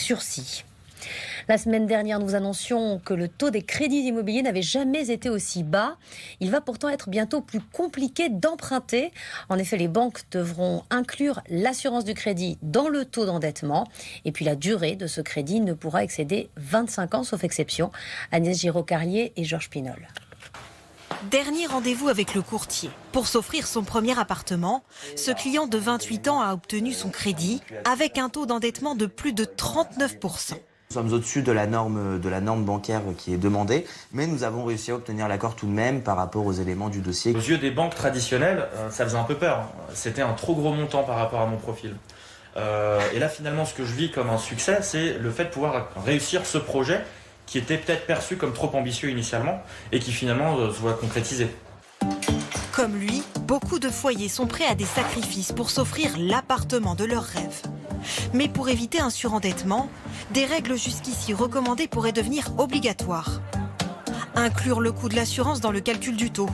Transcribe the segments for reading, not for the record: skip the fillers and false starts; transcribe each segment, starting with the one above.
sursis. La semaine dernière, nous annoncions que le taux des crédits immobiliers n'avait jamais été aussi bas. Il va pourtant être bientôt plus compliqué d'emprunter. En effet, les banques devront inclure l'assurance du crédit dans le taux d'endettement. Et puis la durée de ce crédit ne pourra excéder 25 ans, sauf exception. Agnès Giraud-Carlier et Georges Pinol. Dernier rendez-vous avec le courtier. Pour s'offrir son premier appartement, ce client de 28 ans a obtenu son crédit avec un taux d'endettement de plus de 39%. Nous sommes au-dessus de la norme bancaire qui est demandée, mais nous avons réussi à obtenir l'accord tout de même par rapport aux éléments du dossier. Aux yeux des banques traditionnelles, ça faisait un peu peur. C'était un trop gros montant par rapport à mon profil. Et là, finalement, ce que je vis comme un succès, c'est le fait de pouvoir réussir ce projet qui était peut-être perçu comme trop ambitieux initialement et qui finalement se voit concrétisé. Comme lui, beaucoup de foyers sont prêts à des sacrifices pour s'offrir l'appartement de leurs rêves. Mais pour éviter un surendettement, des règles jusqu'ici recommandées pourraient devenir obligatoires. Inclure le coût de l'assurance dans le calcul du taux.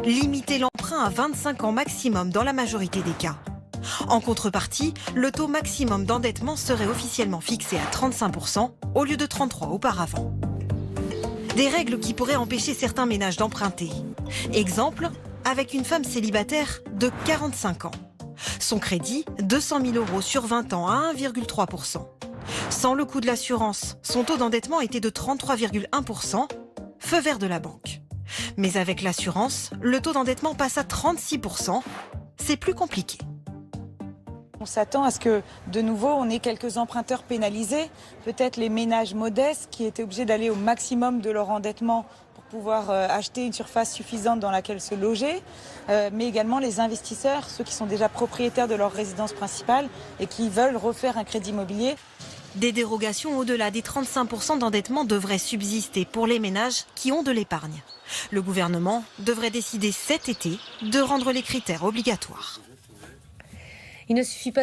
Limiter l'emprunt à 25 ans maximum dans la majorité des cas. En contrepartie, le taux maximum d'endettement serait officiellement fixé à 35% au lieu de 33% auparavant. Des règles qui pourraient empêcher certains ménages d'emprunter. Exemple, avec une femme célibataire de 45 ans. Son crédit, 200 000 € sur 20 ans à 1,3%. Sans le coût de l'assurance, son taux d'endettement était de 33,1%, feu vert de la banque. Mais avec l'assurance, le taux d'endettement passe à 36%. C'est plus compliqué. On s'attend à ce que, de nouveau, on ait quelques emprunteurs pénalisés, peut-être les ménages modestes qui étaient obligés d'aller au maximum de leur endettement pour pouvoir acheter une surface suffisante dans laquelle se loger, mais également les investisseurs, ceux qui sont déjà propriétaires de leur résidence principale et qui veulent refaire un crédit immobilier. Des dérogations au-delà des 35% d'endettement devraient subsister pour les ménages qui ont de l'épargne. Le gouvernement devrait décider cet été de rendre les critères obligatoires. Il ne suffit pas